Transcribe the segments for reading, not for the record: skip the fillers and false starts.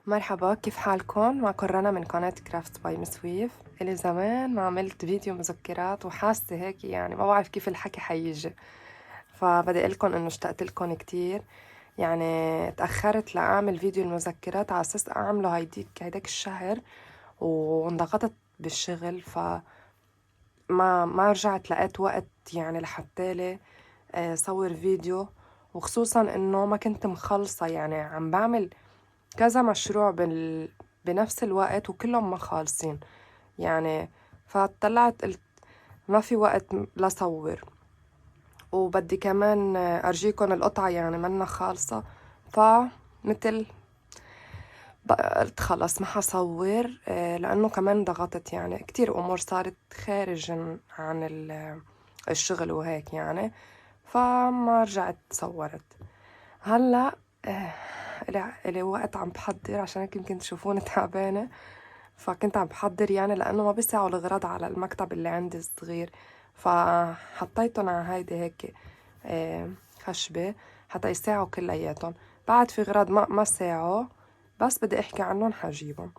مرحبا، كيف حالكم؟ معكم رنا من قناة كرافت باي مسويف. إلي زمان ما عملت فيديو مذكرات وحاسة هيك يعني ما بعرف كيف الحكي حيجي، فبدي أقولكم إنه اشتقت لكم كتير. يعني تأخرت لأعمل فيديو المذكرات على أساس أعمله هيداك الشهر، وانضغطت بالشغل ما رجعت لقيت وقت يعني لحتى صور فيديو. وخصوصا إنه ما كنت مخلصة، يعني عم بعمل كذا مشروع بنفس الوقت وكلهم ما خالصين يعني. فطلعت قلت ما في وقت لصور، وبدي كمان أرجيكم القطعة يعني منا خالصة. فمثل قلت خلص ما حصور، لأنه كمان ضغطت يعني كتير أمور صارت خارج عن الشغل وهيك يعني. فما رجعت صورت. هلأ إلي وقت عم بحضر، عشان هيك يمكن تشوفوني تعبانة. فكنت عم بحضر يعني لأنه ما بيسعوا الغراض على المكتب اللي عندي الصغير، فحطيتهم على هيدي هيك خشبة حتى يساعوا كلياتهم. بعد في غراض ما ساعوا، بس بدي أحكي عنهم حجيبهم.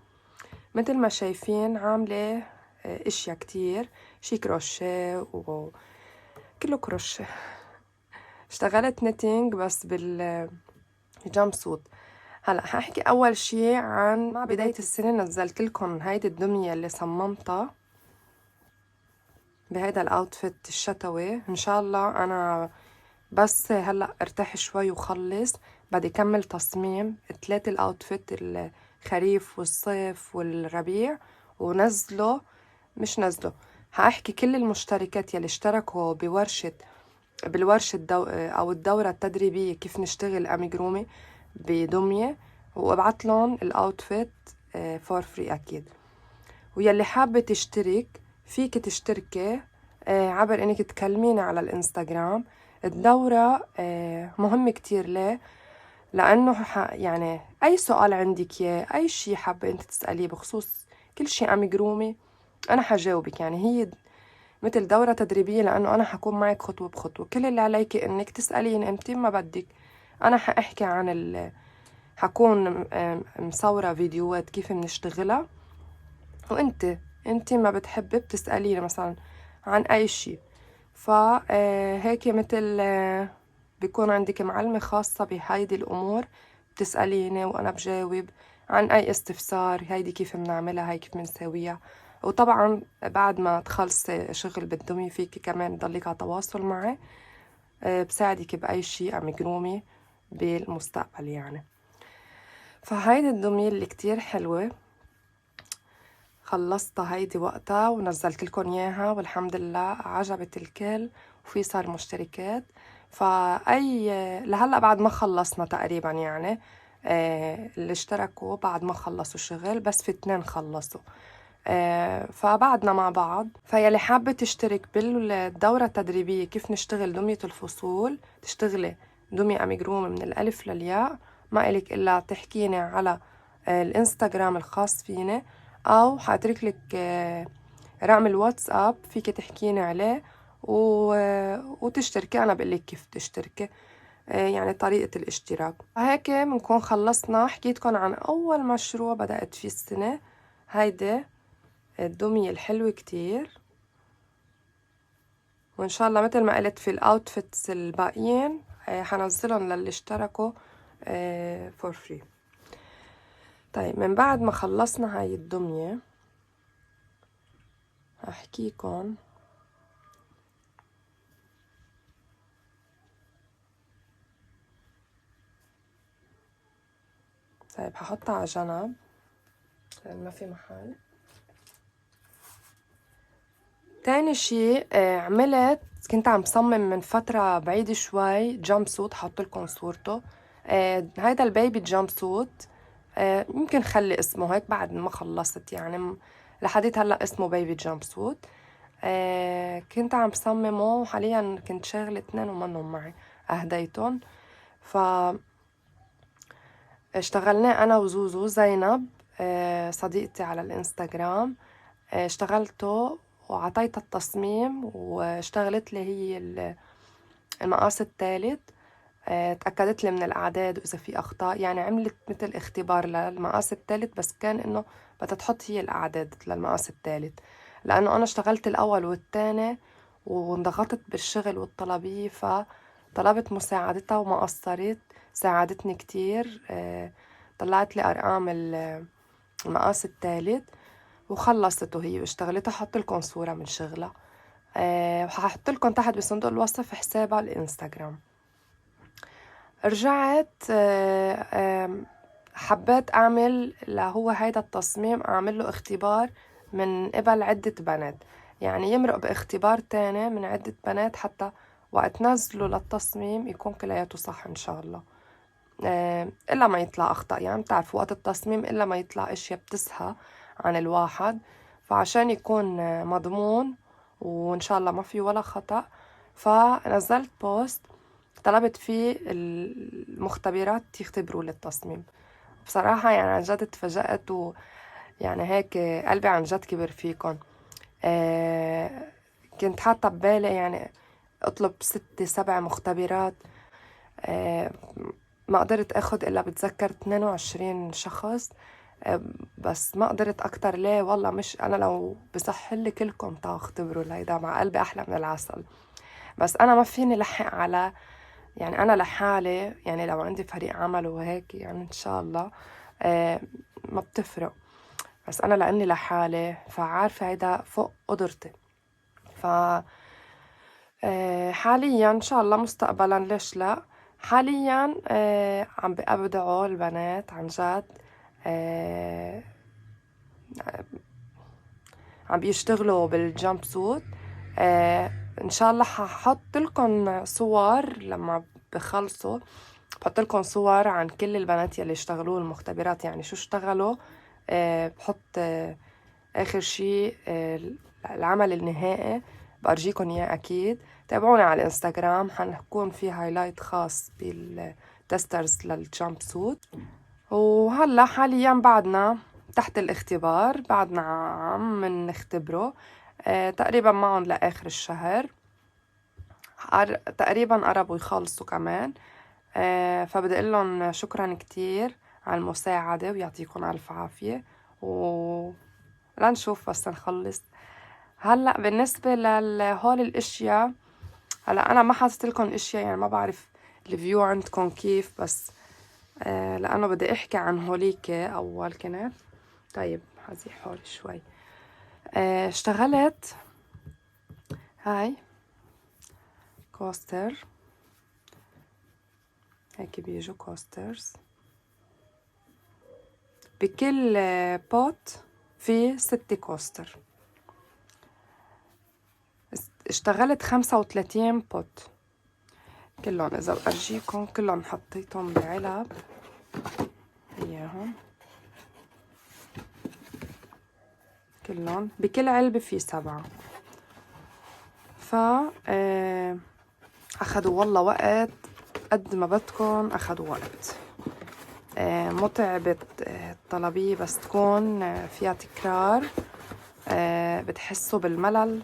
مثل ما شايفين عاملة اشياء كتير، شي كروشيه وكله كروشيه. اشتغلت نيتينج بس بالجامب سوت. هلا حاحكي اول شي عن بداية السنة. نزلت لكم هيدي الدمية اللي صممتها بهيدا الاوتفيت الشتوي. ان شاء الله انا بس هلا ارتاح شوي وخلص بدي كمل تصميم 3 الاوتفيت، الخريف والصيف والربيع، ونزله مش نزله. حاحكي كل المشتركات يلي اشتركوا بالورشة أو الدورة التدريبية كيف نشتغل أميجرومي بدمية، وابعت لهم الأوتفيت فور فري أكيد. ويلي حابة تشترك فيك تشتركي عبر إنك تكلميني على الإنستغرام. الدورة مهمة كتير. ليه؟ لأنه يعني أي سؤال عندك ياه، أي شي حابة أنت تسأليه بخصوص كل شي أميجرومي أنا حجاوبك. يعني هي مثل دورة تدريبية، لأنه أنا حكون معك خطوة بخطوة. كل اللي عليكي إنك تسألين أنت ما بدك. أنا حأحكي عن حكون مصورة فيديوهات كيف بنشتغلها، وأنت ما بتحبي بتسأليني مثلا عن أي شي. فهيك مثل بيكون عندك معلمة خاصة بهيدي الأمور، بتسأليني وأنا بجاوب عن أي استفسار. هيدي كيف بنعملها، هاي كيف بنساويها. وطبعا بعد ما تخلصي شغل بالدمية فيكي كمان تضلك على تواصل معي، بساعدك بأي شي أميجرومي بالمستقبل يعني. فهيدي الدمية اللي كتير حلوة خلصتها هيدي وقتها ونزلت لكم اياها، والحمد لله عجبت الكل وفي صار مشتركات. فأي لهلا بعد ما خلصنا تقريبا يعني، اللي اشتركوا بعد ما خلصوا شغل، بس في 2 خلصوا. فبعدنا مع بعض. فيلي حابة تشترك بالدورة التدريبية كيف نشتغل دمية الفصول، تشتغلي دمية أميجرومي من الألف للياء، ما إلك إلا تحكيني على الإنستغرام الخاص فيني، أو حاترك لك رقم الواتساب فيك تحكيني عليه وتشتركي. أنا بقلك كيف تشتركي، يعني طريقة الاشتراك. هيك بنكون خلصنا. حكيتكن عن أول مشروع بدأت فيه السنة، هيدي الدمية الحلوة كتير. وإن شاء الله مثل ما قلت في الأوتفيتس الباقيين حنزلهم للي اشتركوا فور فري. طيب من بعد ما خلصنا هاي الدمية هحكيكم طيب هحطها على جنب لأن ما في محل. تاني شي كنت عم بصمم من فترة بعيدة شوي جامب سوت، حطلكم صورته. هيدا البيبي جامب سوت، يمكن خلي اسمه هيك بعد ما خلصت يعني. لحديت هلا اسمه بيبي جامب سوت. كنت عم بصممه وحاليا كنت شاغلة 2 ومنهم معي أهديتهم. ف اشتغلناه أنا وزوزو زينب صديقتي على الإنستغرام. اشتغلته وعطيتها التصميم، واشتغلت لي هي المقاس الثالث. تأكدت لي من الأعداد وإذا في أخطاء، يعني عملت مثل اختبار للمقاس الثالث، بس كان إنه بدها تحط هي الأعداد للمقاس الثالث، لأنه أنا اشتغلت الأول والثاني وانضغطت بالشغل والطلبية، فطلبت مساعدتها وما قصرت، ساعدتني كتير. طلعت لي أرقام المقاس الثالث وخلصته هي واشتغلتها. حط لكم صورة من شغلها، وححط لكم تحت بصندوق الوصف حسابها الانستغرام. رجعت حبيت أعمل هو هيدا التصميم، أعمل له اختبار من قبل عدة بنات، يعني يمرق باختبار تاني من عدة بنات حتى وقت نزله للتصميم يكون كلياته صح إن شاء الله. إلا ما يطلع أخطاء، يعني بتعرف وقت التصميم إلا ما يطلع أشياء بتسهى عن الواحد، فعشان يكون مضمون وإن شاء الله ما في ولا خطأ، فنزلت بوست طلبت فيه المختبرات يختبروا للتصميم. بصراحة يعني عن جد اتفاجأت، ويعني هيك قلبي عن جد كبر فيكن. كنت حاطة ببالي يعني اطلب 6-7 مختبرات، آه ما قدرت اخد الا بتذكر 22 شخص، بس ما قدرت اكتر. ليه؟ والله مش انا لو بصحلي كلكم تعوا اختبروا لهيدا، مع قلبي احلى من العسل، بس انا ما فيني لحق على، يعني أنا لحالي، يعني لو عندي فريق عمل وهيك يعني إن شاء الله ما بتفرق، بس أنا لأني لحالي فعارفة هيدا فوق قدرتي. ف حاليا إن شاء الله مستقبلا ليش لا، حاليا عم بأبدعوا البنات عن جد، آه، عم بيشتغلوا بالجامب سوت. ان شاء الله ححط لكم صور لما بخلصوا، بحط لكم صور عن كل البنات يلي اشتغلوا المختبرات، يعني شو اشتغلوا. بحط اخر شي العمل النهائي بأرجيكم اياه اكيد. تابعونا على الانستغرام، حنكون في هايلايت خاص بالتسترز للجامب سوت. وهلا حاليا بعدنا تحت الاختبار، بعدنا عم نختبره. تقريبا معهم لآخر الشهر، تقريبا قربوا يخلصوا كمان. فبدي اقول لهم شكرا كتير على المساعدة ويعطيكم ألف عافية، لنشوف بس نخلص. هلا بالنسبة لهول الاشياء، هلا انا ما حاطت لكم اشياء، يعني ما بعرف الفيو عندكم كيف، بس لانه بدي احكي عن هوليك اول كنت. طيب هزيح حالي شوي. اشتغلت هاي كوستر، هيك بيجوا كوسترز بكل بوت في 6 كوستر. اشتغلت 35 بوت كلهم، إذا بأرجيكم كلهم حطيتهم بعلب إياهم، كلهم بكل علبة في 7. أخدوا والله وقت قد ما بدكم، أخدوا وقت. متعبة الطلبية، بس تكون فيها تكرار، بتحسوا بالملل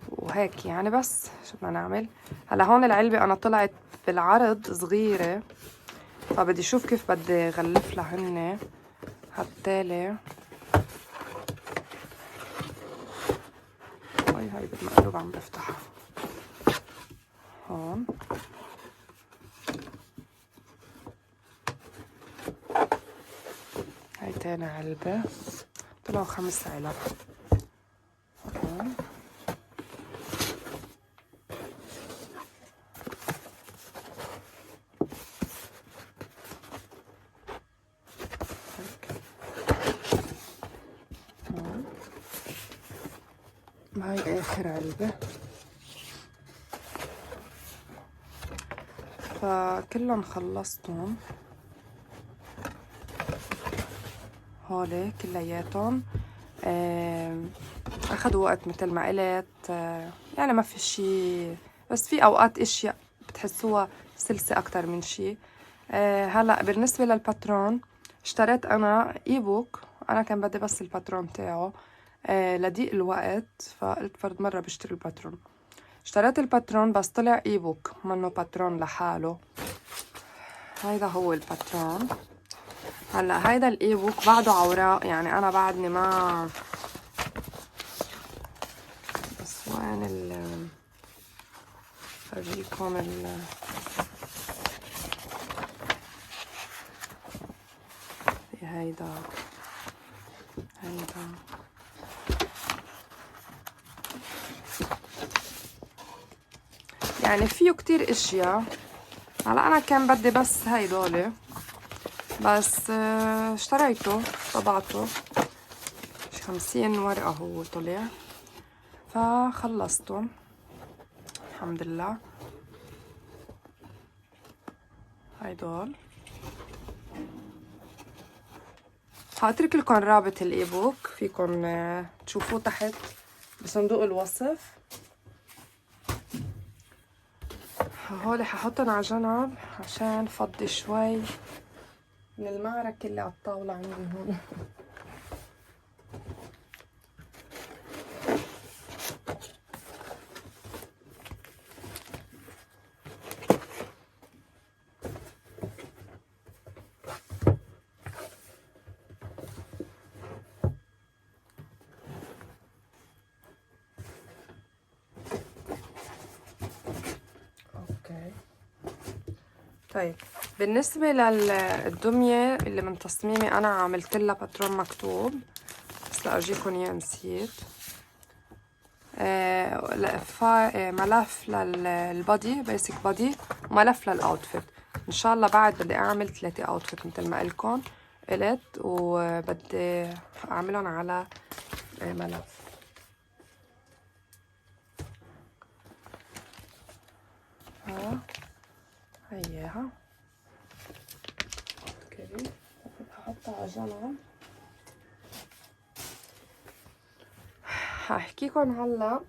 وهيك يعني. بس شو بدنا نعمل هلا؟ هون العلبة أنا طلعت بالعرض صغيرة، فبدي شوف كيف بدي غلف لهن. هالتالي هاي بالمقلوب عم بفتحها هون. هاي تاني علبة، طلعوا 5 علب هون. هاي آخر علبة، فكلهم خلصتهم هولي كلياتهم. أخدوا وقت مثل ما قلت، يعني ما في شي، بس في أوقات إشياء بتحسوها سلسة أكتر من شي. هلأ بالنسبة للباترون، اشتريت أنا إي بوك، أنا كان بدي بس الباترون تاعه لضيق الوقت، فقلت فرد مرة بشتري الباترون. اشتريت الباترون بس طلع اي بوك منه باترون لحاله. هيدا هو الباترون. هلا هيدا الاي بوك بعده اوراق، يعني انا بعدني ما بس وين فرجيكم هيدا يعني فيه كتير اشياء. هلا انا كان بدي بس هيدول بس اشتريته طبعته 50 ورقة هو طلع فخلصته الحمد لله. هيدول هاترك لكم رابط الايبوك، فيكم تشوفوه تحت بصندوق الوصف. هولي ححطن على جنب عشان فضي شوي من المعركة اللي على الطاولة عندي هون. اوكي طيب، بالنسبة للدمية اللي من تصميمي أنا عملت لها باترون مكتوب، بس لأرجيكم إياه نسيت. ملف للبادي بيسك بادي وملف للأوتفيت. إن شاء الله بعد بدي أعمل 3 أوتفيت مثل ما قلكن قلت، وبدي أعملهم على ملف. هياها اوكي، هحطها على جنب. هحكيكم هلا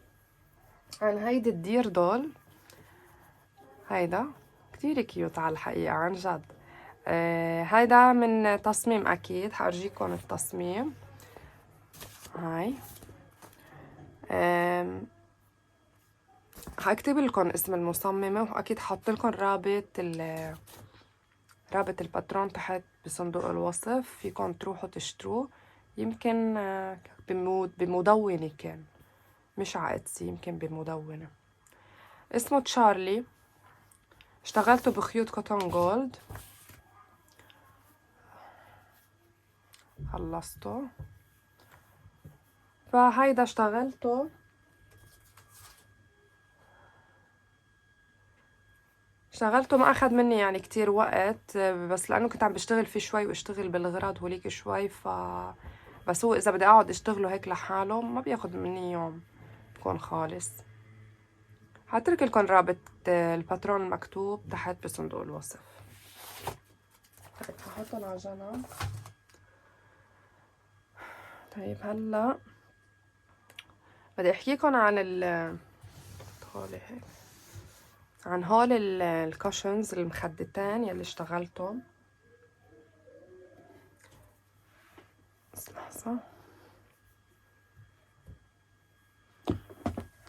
عن هيدي الدير دول. هيدا كتير كيوت على الحقيقة عن جد. هيدا من تصميم أكيد، حأرجيكم التصميم. هاي هكتب لكم اسم المصممة، وأكيد حط لكم رابط الباترون تحت بصندوق الوصف، فيكم تروحوا تشتروه. يمكن بمدونة كان، مش على إتسي، يمكن بمدونة. اسمه تشارلي، اشتغلته بخيوط كوتون جولد. خلصته، فهيدا اشتغلته ما أخذ مني يعني كتير وقت، بس لأنه كنت عم بشتغل فيه شوي واشتغل بالغراض هوليك شوي، بس هو إذا بدي أقعد اشتغله هيك لحاله ما بياخد مني يوم بكون خالص. هترك لكم رابط الباترون المكتوب تحت بصندوق الوصف. طيب هحطهم على جنب. طيب هلا بدي احكيكم عن هول الكوشنز المخدتين يلي اشتغلتهم. بس لحظة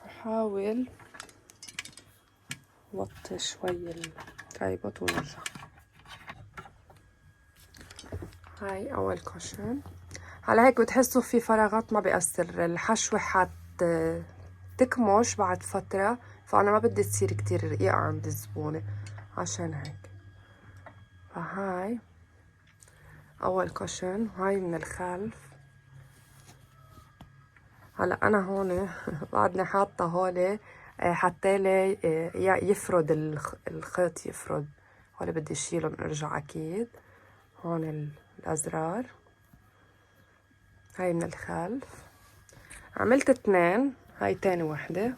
احاول وطي شوي الترايبود ونرجع. هاي اول كوشن. هلا هيك بتحسوا في فراغات ما بيأثر، الحشوة تكمش بعد فترة، فأنا ما بدي تصير كتير رقيقة عند الزبونة عشان هيك. فهاي أول كوشن، هاي من الخلف. هلا أنا هون بعدني حاطة هولي حتى يفرد الخيط، يفرد هولي بدي اشيلهم ارجع أكيد. هون الأزرار، هاي من الخلف. عملت 2، هاي تاني وحدة.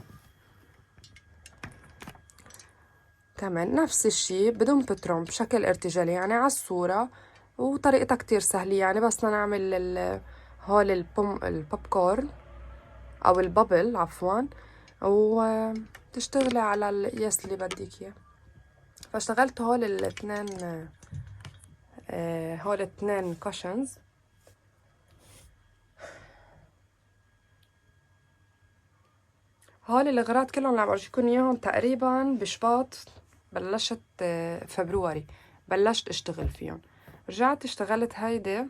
كمان نفس الشي بدون بترون بشكل ارتجالي يعني على الصورة، وطريقتها كتير سهلة يعني بس نعمل هول البوب كورن أو البابل عفوا، وتشتغلي على القياس اللي بدك إياه. فاشتغلت هول الاثنين كوشنز. هول الأغراض كلهم اللي عم أورجيكم إياهم تقريبا بشباط بلشت فبروري بلشت اشتغل فيهم. رجعت اشتغلت هيدي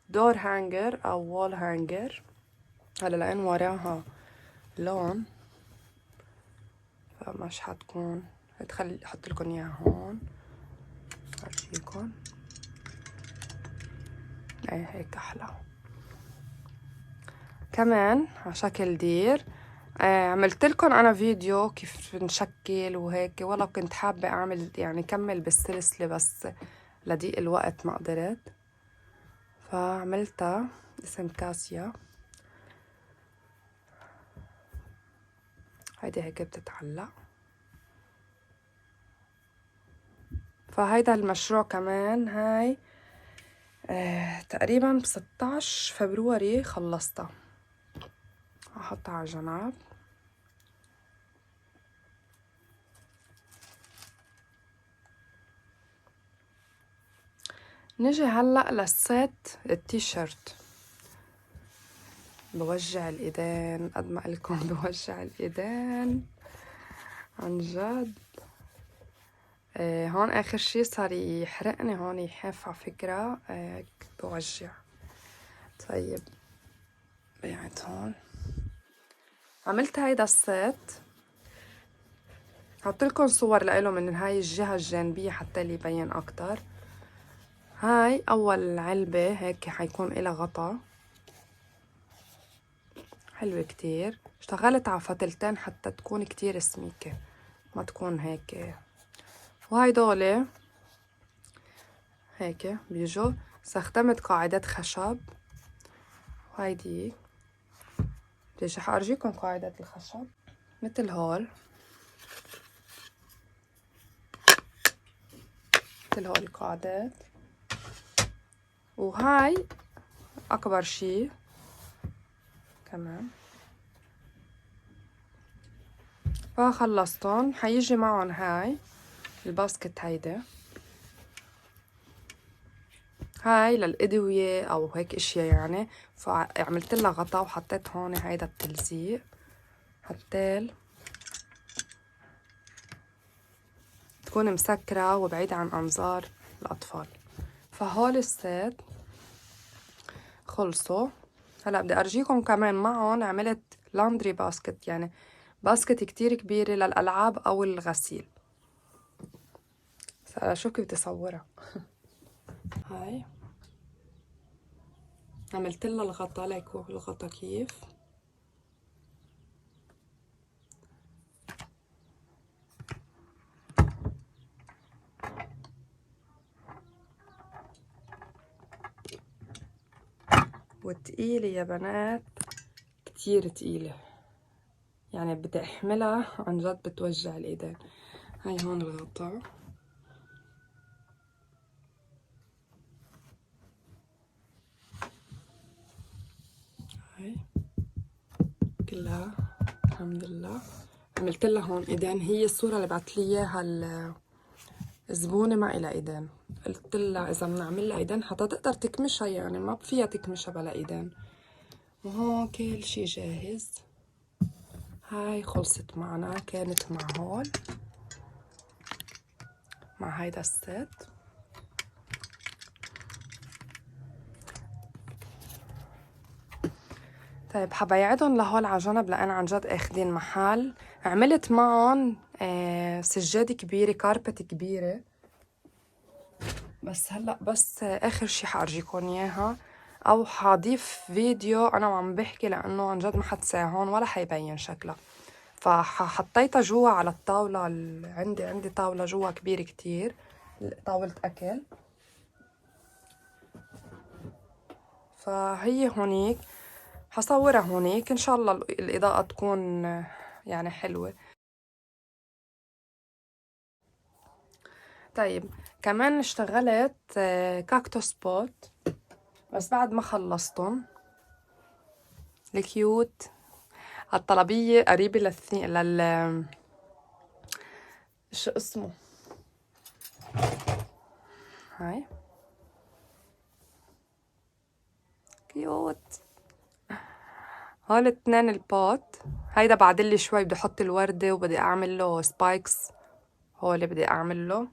دور هانجر أو وول هانجر، هلا لأن وراها لون فمش حتكون، هتخلي أحط لكم إياها هون أورجيكم. ايه هيك أحلى. كمان على شكل دير عملت لكم انا فيديو كيف نشكل وهيك، والله كنت حابة اعمل يعني كمل بالسلسلة بس لضيق الوقت ما قدرت، فعملتها اسم كاسيا. هيدي هيك بتتعلق. فهيدا المشروع كمان هاي تقريبا ب16 فبروري خلصتها. هحطها على جنب. نجي هلأ للست التيشيرت. بوجع الايدين قد ما قلكم بوجع الايدين عن جد. هون اخر شي صار يحرقني، هون يحف على فكرة بوجع. طيب بعت هون. عملت هيدا الست، حطلكن صور لإله من هاي الجهة الجانبية حتى اللي يبين اكتر. هاي اول علبة هيك حيكون إلها غطا حلوة كتير. اشتغلت على فتلتين حتى تكون كتير سميكة ما تكون هيك. وهاي دولة هيك بيجوا. استخدمت قاعدة خشب. وهيدي رح أرجيكم قاعدة الخشب مثل هول، مثل هول القاعدات. وهاي أكبر شي كمان. فخلصتن. حيجي معهم هاي الباسكت هيدا، هاي للأدوية أو هيك إشياء يعني. فعملت لها غطا وحطيت هون هيدا التلزيق حتى تكون مسكرة وبعيدة عن أنظار الأطفال. فهول الست خلصوا. هلا بدي أرجيكم كمان معهم عملت لاندري باسكت، يعني باسكت كتير كبيرة للألعاب أو الغسيل. شو كيف بدي صورها. هاي عملت لها الغطا، ليكو الغطا كيف. وتقيلة يا بنات كتير تقيلة، يعني بدي احملها عن جد بتوجع الايدين. هاي هون الغطا. هاي كلها الحمد لله. عملت لها هون ايدين. هي الصورة اللي بعت لي اياها الزبونة ما إلها ايدين، قلت لها اذا بنعمل لها ايدين حتى تقدر تكمشها، يعني ما فيها تكمشها بلا ايدين. وهون كل شي جاهز. هاي خلصت معنا، كانت مع هول مع هيدا الست. طيب حبيعدهم لهول على جنب لأن عن جد اخدين محل. عملت معهم سجادة كبيرة، كاربت كبيرة. بس هلأ بس آخر شي حأرجيكم إياها، أو حضيف فيديو أنا وعم بحكي لأنه عن جد ما حتساع هون ولا حيبين شكلها. فحطيتها جوا على الطاولة عندي طاولة جوا كبيرة كتير، طاولة أكل. فهي هونيك حصورها هونيك إن شاء الله الإضاءة تكون يعني حلوة. طيب كمان اشتغلت كاكتوس بوت بس بعد ما خلصتهم. الكيوت الطلبية قريبة شو اسمه، هاي كيوت. هول 2 البوت هيدا بعدلي شوي، بدي احط الوردة وبدي اعمل له سبايكس. هو اللي بدي اعمل له.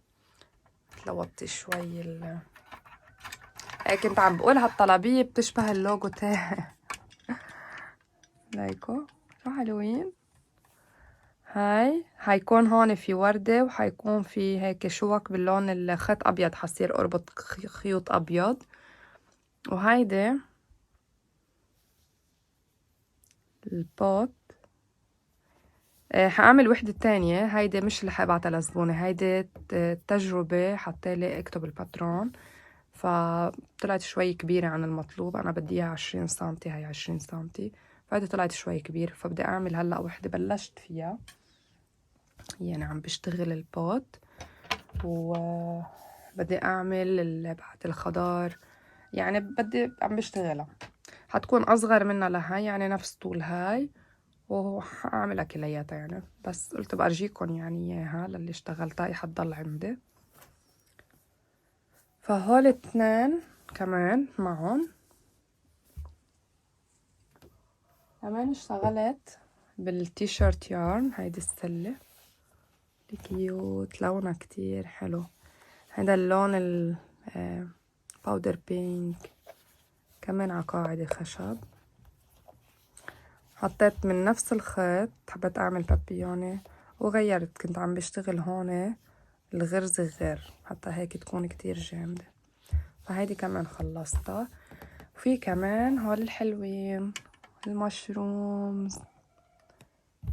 لوطي شوي كنت عم بقول هالطلبية بتشبه اللوجو تاعي. لايكو شو حلوين. هاي حيكون هون في وردة، وحيكون في هيك شوك باللون الخيط أبيض، حصير أربط خيوط أبيض. وهيدي البوت. حاعمل وحدة تانية، هيدي مش اللي حابعتها للزبونة، هيدي تجربة، حطيلي اكتب الباترون، فطلعت شوي كبيرة عن المطلوب. أنا بدي إياها 20 سنتي، هاي 20 سنتي، فهيدي طلعت شوي كبير، فبدي أعمل هلأ وحدة بلشت فيها، يعني عم بشتغل البوت، وبدي أعمل بعد الخضار، يعني بدي عم بشتغلها. حتكون أصغر منها لهاي، يعني نفس طول هاي، وحأعملها كلياتها يعني، بس قلت بأرجيكم يعني إياها للي اشتغلتها حتضل عندي. فهول 2 كمان معهم. كمان اشتغلت بالتيشيرت يارن، هيدي السلة كيوت، لونها كتير حلو. هذا اللون باودر بينك، كمان على قاعدة خشب. حطيت من نفس الخيط، حبيت أعمل بابيونة وغيرت، كنت عم بشتغل هون الغرزة غير، حتى هيك تكون كتير جامدة. فهيدي كمان خلصتها. وفي كمان هول الحلوين المشرومز،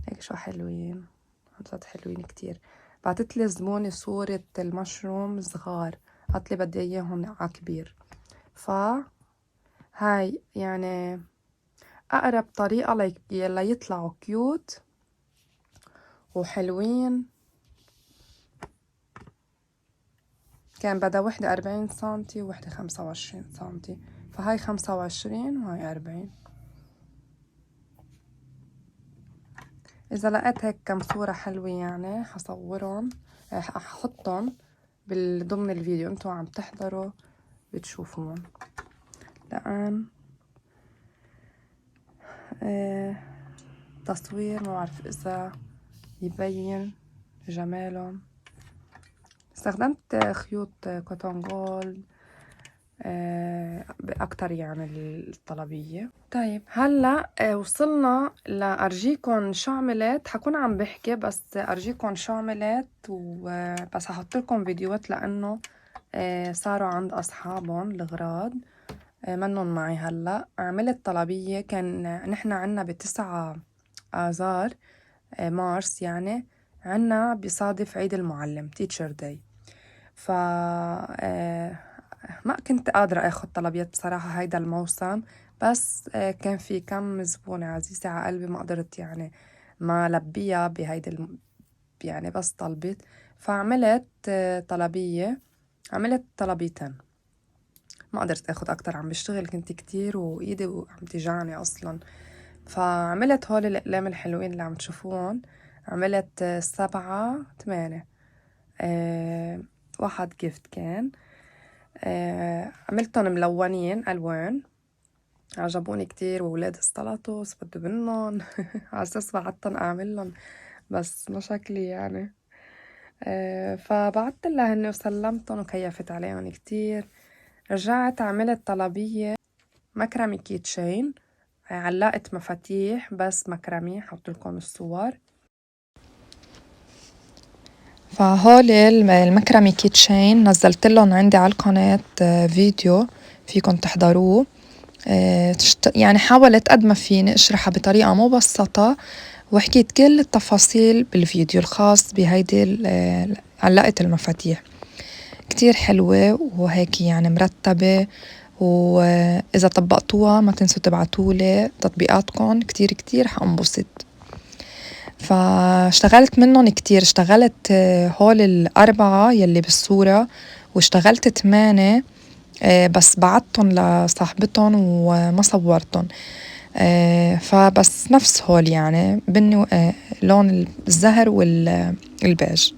هيك شو حلوين، عن جد حلوين كتير. بعتتلي زبونة صورة المشروم صغار، قالتلي بدي اياهم عكبير. هاي يعني أقرب طريقة ليطلعوا كيوت وحلوين. كان بدها وحدة 40 سنتي ووحدة 25 سنتي، فهاي 25 وهاي 40. إذا لقيت هيك كم صورة حلوة يعني حصورهم، ححطهم ضمن الفيديو، انتو عم تحضروا بتشوفون. لأن تصوير ما بعرف إذا يبين جمالهم. استخدمت خيوط كوتون جولد أكتر يعني الطلبية. طيب هلأ وصلنا لأرجيكم شو عملت. حكون عم بحكي بس أرجيكم شو عملت، وبس هحط لكم فيديوهات لأنه صاروا عند أصحابهم الغراض، منن معي. هلأ عملت طلبية، كان نحن عنا ب9 آذار مارس، يعني عنا بصادف عيد المعلم تيتشر داي. ف ما كنت قادرة اخد طلبيات بصراحة هيدا الموسم، بس كان في كم زبونة عزيزة على قلبي ما قدرت يعني ما لبيها بهيدا يعني بس طلبت. فعملت طلبية، عملت طلبيتين، ما قدرت اخد اكتر، عم بشتغل كنت كتير وايدي عم تجعني اصلا. فعملت هول الاقلام الحلوين اللي عم تشوفون، عملت 7 8 واحد جيفت كان. عملتهم ملونين ألوان، عجبوني كتير، وولاد استلطوا بدوا منهم. على أساس بعدتن أعملن، بس مشاكلي يعني. فبعت لها هن وسلمتن وكيفت عليهم كتير. رجعت عملت طلبية مكرمة كيتشين، علقت مفاتيح بس مكرمة، حط لكم الصور. فهول المكرمة كيتشين نزلت لهم عندي على القناة فيديو فيكم تحضروه. يعني حاولت قد ما فيني اشرحها بطريقة مبسطة، وحكيت كل التفاصيل بالفيديو الخاص بهيدي علقة المفاتيح. كتير حلوة وهيك يعني مرتبة، وإذا طبقتوها ما تنسوا تبعتولي تطبيقاتكم، كتير كتير حانبسط. فاشتغلت منهم كتير، اشتغلت هول 4 يلي بالصورة، واشتغلت 8 بس بعتهم لصاحبتهم وما صورتهم. فبس نفس هول يعني بني لون الزهر والبيج.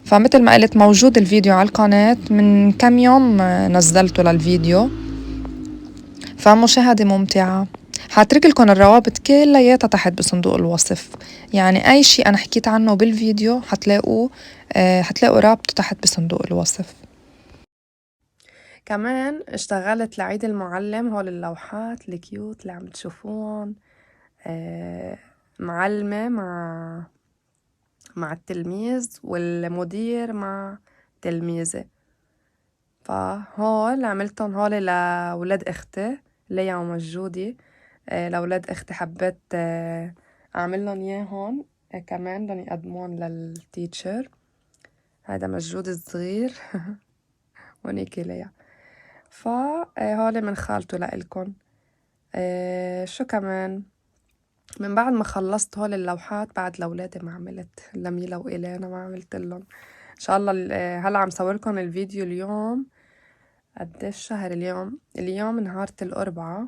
فمثل ما قلت موجود الفيديو على القناة، من كم يوم نزلته للفيديو، فمشاهدة ممتعة. حاترك لكم الروابط كلياتها تحت بصندوق الوصف. يعني أي شيء أنا حكيت عنه بالفيديو حتلاقوا رابطه تحت بصندوق الوصف. كمان اشتغلت لعيد المعلم هول اللوحات الكيوت اللي عم تشوفون، معلمة مع التلميذ والمدير مع تلميذة. فهول عملتهم هول لولاد اختي ليا ومجودي. لولاد اختي حبيت اعملن اياهن. كمان بدهم يقدمون للتيتشر. هذا مجود الصغير ونيكي ليا. فهولي من خالته لإلكن. شو كمان، من بعد ما خلصت هول اللوحات بعد لولادي ما عملت، لميلا وإلينا ما عملت لهم. ان شاء الله هلا عم صوركم الفيديو اليوم. قديش شهر اليوم نهارة الأربعاء.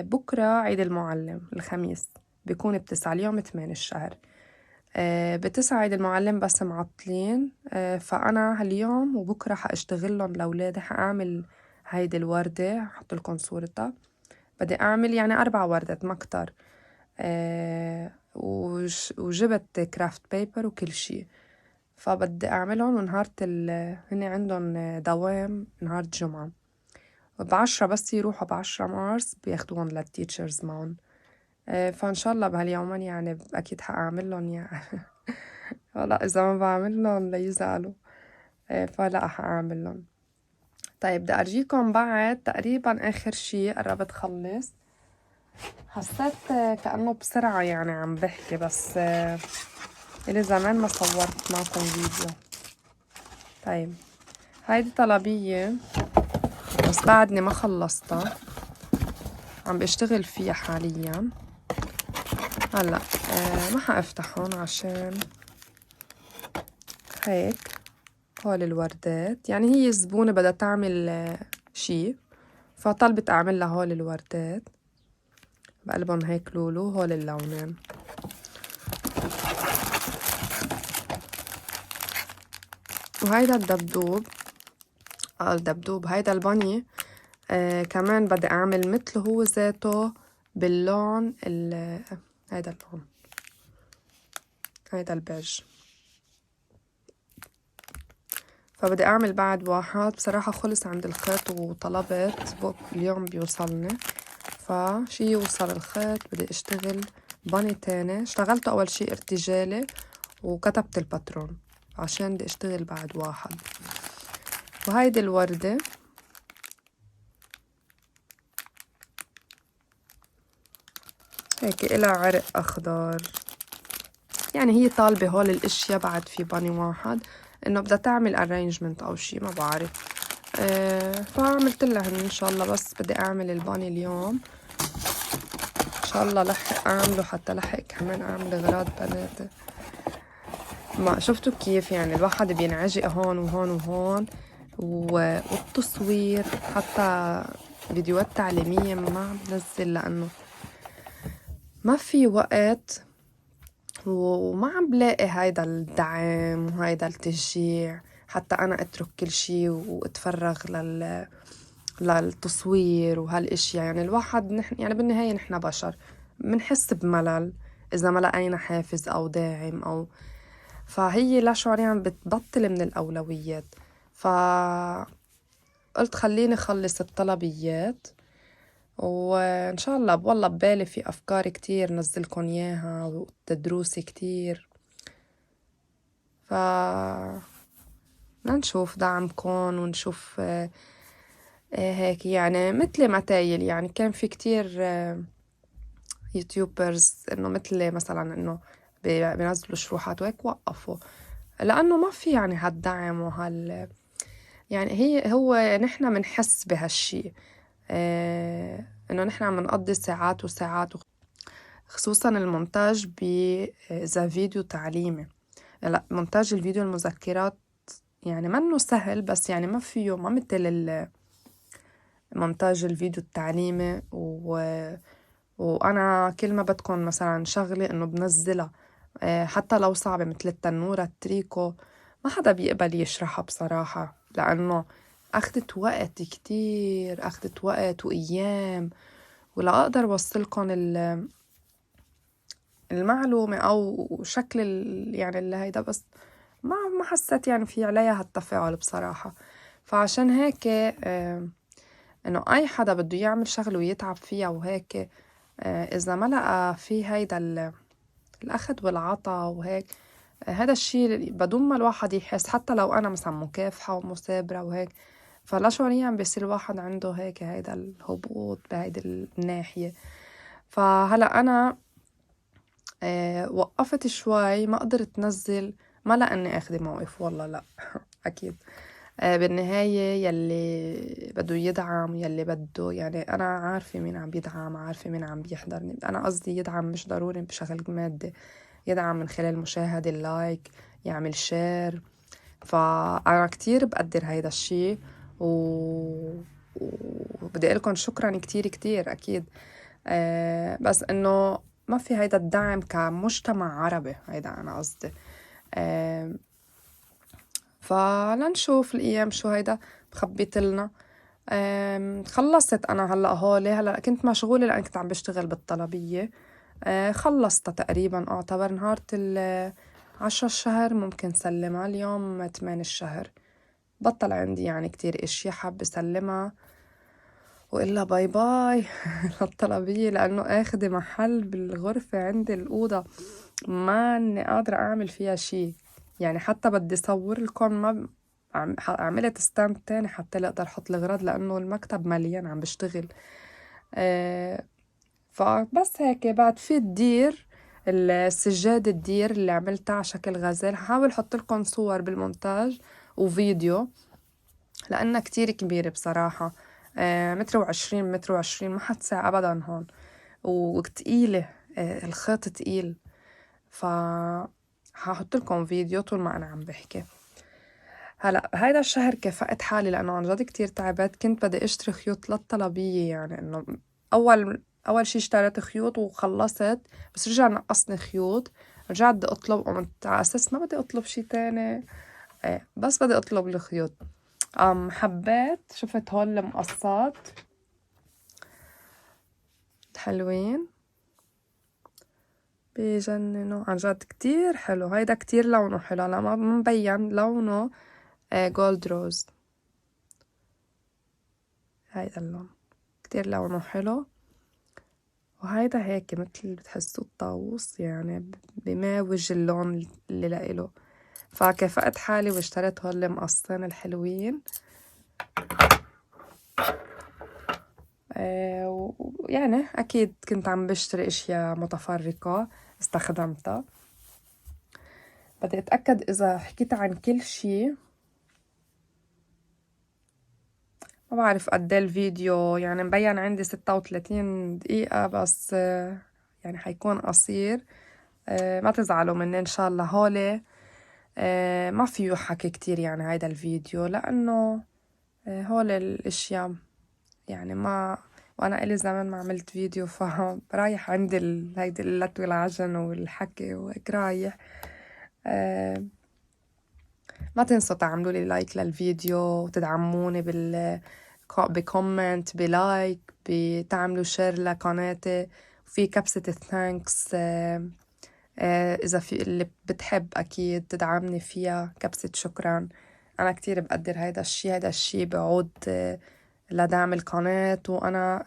بكرة عيد المعلم الخميس، بيكون ب9 اليوم 8 الشهر. ب9 عيد المعلم بس معطلين. فأنا هاليوم وبكرة حاشتغلن لأولادي، حأعمل هيدي الوردة، حطلكن صورتها. بدي أعمل يعني 4 وردات ما كتر. وجبت كرافت بيبر وكل شي. فبدي أعملهم، ونهارة هني عندهم دوام نهار الجمعة، ب10 بس يروحوا ب10 مارس بياخدوهم للتيتشرز معهم. فإن شاء الله بهاليومين يعني أكيد حأعملن يعني والله إذا ما بعملن ليزعلوا. فلا حأعملن. طيب بدي أرجيكم بعد تقريبا آخر شي قربت خلص. حسيت كأنه بسرعة يعني عم بحكي، بس إلي زمان ما صورت معكم فيديو. طيب هيدي طلبية بس بعدني ما خلصتها، عم بشتغل فيها حاليا. هلا ما حافتحهم عشان هيك. هول الوردات يعني هي الزبونة بدها تعمل شي، فطلبت أعمل لها هول الوردات بقلبهم هيك لولو. هول اللونين. وهيدا الدبدوب هيدا البني. كمان بدي أعمل مثله هو ذاته باللون هيدا اللون، هيدا البيج. فبدي أعمل بعد واحد. بصراحة خلص عند الخيط وطلبت اليوم بيوصلني، فشي يوصل الخيط بدي أشتغل بني تاني. اشتغلته أول شي ارتجالي وكتبت الباترون عشان بدي أشتغل بعد واحد. وهيدي الوردة هيك إلها عرق أخضر. يعني هي طالبة هول الأشياء بعد في بني واحد، إنه بدها تعمل arrangement أو شي ما بعرف. فعملت لها إن شاء الله، بس بدي أعمل الباني اليوم إن شاء الله لحق أعمله، حتى لحق كمان أعمل أغراض بناتي. ما شفتوا كيف يعني الواحد بينعجق هون وهون وهون. والتصوير حتى فيديوهات تعليمية ما عم بنزل لأنه ما في وقت، وما عم بلاقي هيدا الدعم وهيدا التشجيع حتى أنا أترك كل شي وأتفرغ للتصوير وهالاشياء. يعني الواحد نحن يعني بالنهاية نحن بشر منحس بملل إذا ما لقينا حافز أو داعم أو. فهي لا شعوريا بتبطل من الأولويات. فقلت خليني خلص الطلبيات، وإن شاء الله والله ببالي في أفكار كتير نزلكن إياها وتدروسي كتير. نشوف دعمكن ونشوف هيك يعني مثل متايل. يعني كان في كتير يوتيوبرز إنه مثل مثلا إنه بينزلوا شروحات وهيك وقفوا، لأنه ما في يعني هالدعم يعني هو نحنا منحس بهالشي. إنه نحنا عم نقضي ساعات وساعات، خصوصا المونتاج إذا فيديو تعليمي. لا مونتاج الفيديو المذكرات يعني منه سهل، بس يعني ما فيه ما مثل مونتاج الفيديو التعليمي. وأنا كل ما بدكن مثلا شغلة إنه بنزلها، حتى لو صعبة مثل التنورة التريكو ما حدا بيقبل يشرحها بصراحة، لأنه أخدت وقت كتير، أخدت وقت وأيام ولا أقدر وصلكن المعلومة أو شكل يعني اللي هيدا، بس ما حسيت يعني في عليها هالتفاعل بصراحة. فعشان هيك إنه أي حدا بده يعمل شغله ويتعب فيها وهيك، إذا ما لقى في هيدا الأخد والعطا وهيك، هذا الشيء بدون ما الواحد يحس، حتى لو أنا مثلا مكافحة ومثابرة وهيك، فلا شعوريا بيصير الواحد عنده هيك هيدا الهبوط بهيدي الناحية. فهلأ أنا وقفت شوي، ما قدرت نزل، ما لأني أخذ موقف، والله لأ أكيد. بالنهاية يلي بده يدعم، يلي بده يعني، أنا عارفة مين عم يدعم، عارفة مين عم بيحضرني. أنا قصدي يدعم مش ضروري بشكل مادي، يدعم من خلال مشاهدة، اللايك، يعمل شير. فأنا كتير بقدر هيدا الشي وبدي أقولكن شكرا كتير كتير أكيد. بس إنه ما في هيدا الدعم كمجتمع عربي، هيدا أنا قصدي. فلنشوف الأيام شو هيدا بخبيتلنا. خلصت أنا هلأ كنت مشغولة لأن كنت عم بشتغل بالطلبية. خلصتها تقريبا، أعتبر نهار 10 الشهر ممكن سلمها، اليوم 8 الشهر. بطل عندي يعني كتير اشياء حابة سلمها وإلا باي باي للطلبية، لأنه أخذ محل بالغرفة عندي الأوضة، ما إني قادرة أعمل فيها شي. يعني حتى بدي صور لكم، ما عملت ستاند تاني حتى لأقدر أحط الأغراض، لأنه المكتب مليان عم بشتغل. فبس هيك بعد في الدير، السجادة الدير اللي عملتها على شكل غزال. هحاول أحط لكم صور بالمونتاج وفيديو، لأنها كتير كبيرة بصراحة. 1.20 1.20 ما حتسع أبدا هون، وتقيلة. الخيط تقيل. هحط لكم فيديو طول ما أنا عم بحكي. هلأ هيدا الشهر كافأت حالي، لأنه عن جد كتير تعبت. كنت بدي اشتري خيوط للطلبية، يعني إنه أول شي اشتريت خيوط وخلصت، بس رجع نقصني خيوط. رجعت بدي أطلب، قمت على أساس ما بدي أطلب شي تاني، بس بدي أطلب الخيوط. حبيت، شفت هول المقصات حلوين، بيجننوا عن جد، كتير حلو. هيدا كتير لونه حلو، لا ما مبين لونه. جولد روز، هيدا اللون كتير لونه حلو. وهيدا هيك متل بتحسوا الطاووس، يعني بماوج اللون اللي لإله. فكافأت حالي واشتريت هول المقصين الحلوين. ويعني أكيد كنت عم بشتري أشياء متفرقة استخدمتها. بدي أتأكد إذا حكيت عن كل شي. ما بعرف قد ايه الفيديو، يعني مبين عندي 36 دقيقة بس، يعني حيكون قصير. ما تزعلوا مني إن شاء الله. هولي ما فيه حكي كتير يعني هيدا الفيديو، لأنه هول الأشياء يعني ما، وأنا إلي زمان ما عملت فيديو، فرايح عندي هيدي اللت والعجن والحكي وهيك رايح. ما تنسوا تعملوا لي لايك للفيديو وتدعموني بكومنت، بلايك، بتعملوا شير لقناتي. وفي كبسة الثانكس، إذا في اللي بتحب أكيد تدعمني فيها كبسة شكرا. أنا كتير بقدر هيدا الشي بعود لدعم القناة. وأنا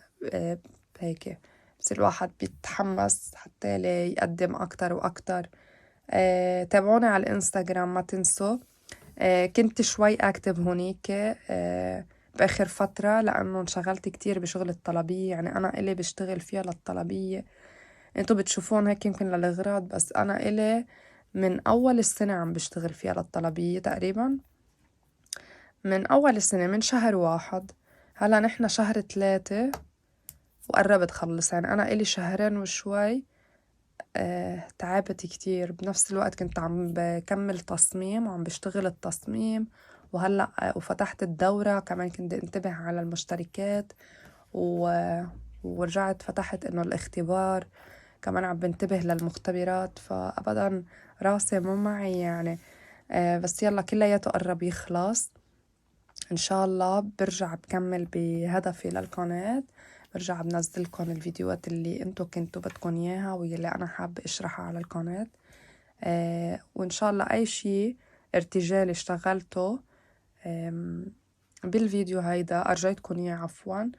هيك بصير الواحد بيتحمس حتى يقدم أكتر وأكتر. تابعوني على الإنستغرام، ما تنسوا. كنت شوي أكتف هونيك بآخر فترة، لأنه انشغلت كتير بشغل الطلبية. يعني أنا إلي بشتغل فيها للطلبية، انتو بتشوفون هيك يمكن للأغراض، بس أنا إلي من أول السنة عم بشتغل فيها للطلبية تقريبا، من أول السنة، من شهر 1. هلا نحنا شهر 3 وقربت خلص. يعني أنا إلي شهرين وشوي. تعبت كتير. بنفس الوقت كنت عم بكمل تصميم وعم بشتغل التصميم. وهلأ وفتحت الدورة كمان، كنت انتبه على المشتركات ورجعت فتحت إنه الاختبار كمان، عم بنتبه للمختبرات. فأبدا راسي مو معي يعني. بس يلا كلياته قرب يخلص إن شاء الله. برجع بكمل بهدفي للقناة، برجع بنزلكن الفيديوهات اللي انتو كنتوا بدكن اياها واللي انا حابة اشرحها على القناة. وإن شاء الله أي شي ارتجالي اشتغلته بالفيديو هيدا أرجيتكن إياه عفواً،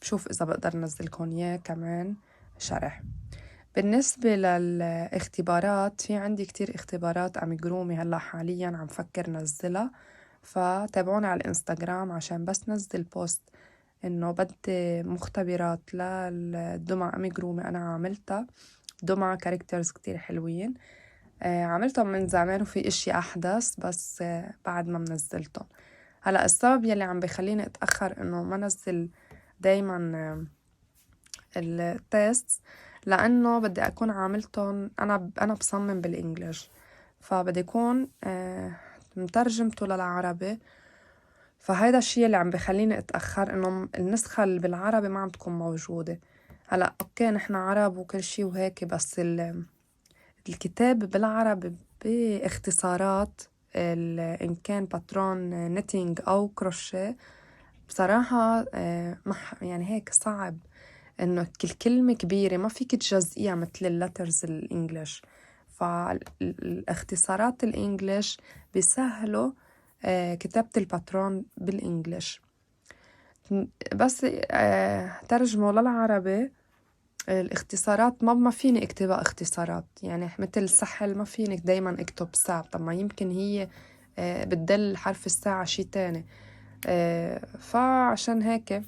بشوف إذا بقدر نزلكن إياه كمان شرح. بالنسبة للاختبارات، في عندي كتير اختبارات أميجرومي هلأ حالياً عم فكر نزلها، فتابعوني على الانستغرام عشان بس نزل بوست إنه بدي مختبرات للدمى أميجرومي أنا عملتها، دمى كاركترز كتير حلوين. عملتهم من زمان وفي اشي أحدث بس بعد ما منزلتهم. هلأ السبب يلي عم بيخليني أتأخر إنه ما نزل دايما التيست لأنه بدي أكون عاملتهم أنا بصمم بالإنجليش، فبدي أكون مترجمته للعربي، فهيدا الشي اللي عم بخليني أتأخر إنه النسخة اللي بالعربي ما عم تكون موجودة. هلأ أوكي نحن عرب وكل شي وهيك، بس الكتاب بالعربي باختصارات إن كان باترون نيتينج أو كروشيه بصراحة يعني هيك صعب إنه كل كلمة كبيرة ما فيك تجزئيها مثل اللترز الإنجليش، فالاختصارات الإنجليش بيسهلوا كتابة الباترون بالإنجليش. بس ترجمه للعربي الاختصارات ما فيني اكتبها اختصارات، يعني مثل السحل ما فيني دايما اكتب ساعة، طب ما يمكن هي بتدل حرف الساعة شي تاني. فعشان هيك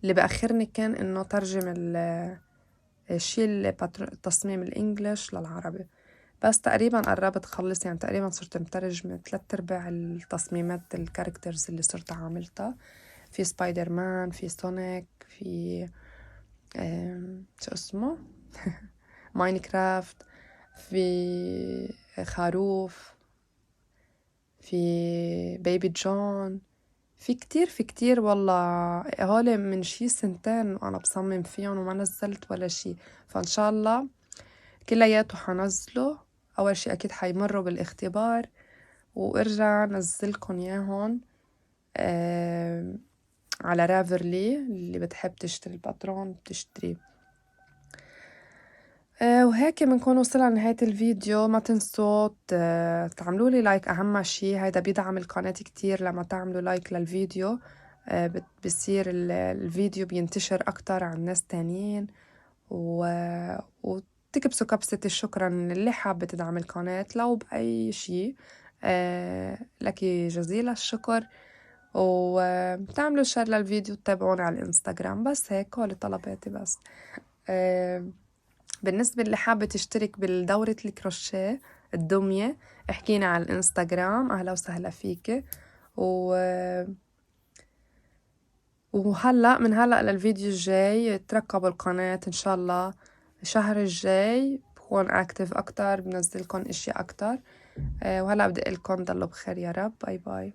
اللي بأخرني كان إنه ترجم الشي التصميم الإنجليش للعربي. بس تقريبا قربت خلص، يعني تقريبا صرت مترجمة 3/4 التصميمات الكاركترز اللي صرت عاملتها. في سبايدر مان، في سونيك، في شو اسمه ماينكرافت، في خروف، في بيبي جون، في كتير والله. هول من شي 2 وأنا بصمم فيهم وما نزلت ولا شي، فإن شاء الله كلياته حنزله. أول شي أكيد حيمروا بالاختبار وارجع نزلكن ياهن على رافرلي. اللي بتحب تشتري الباترون بتشتري. وهيك بنكون وصلنا لنهاية الفيديو. ما تنسوا تعملوا لي لايك، أهم شي هيدا بيدعم القناة كتير لما تعملوا لايك للفيديو. بصير الفيديو بينتشر أكتر عن ناس تانيين، وتكبسوا كبسة الشكرا اللي حابة تدعم القناة لو بأي شي. لك جزيل الشكر، وتعملوا شير للفيديو، تتابعوني على الانستغرام. بس هيك هول طلباتي بس. بالنسبة اللي حابة تشترك بالدورة الكروشيه الدمية احكينا على الانستغرام، أهلا وسهلا فيك. وهلأ من هلأ للفيديو الجاي تركبوا القناة إن شاء الله. الشهر الجاي بكون أكتف أكتر، بنزلكن إشي أكتر. وهلأ بدي أقلكن ضلوا بخير يا رب. باي باي.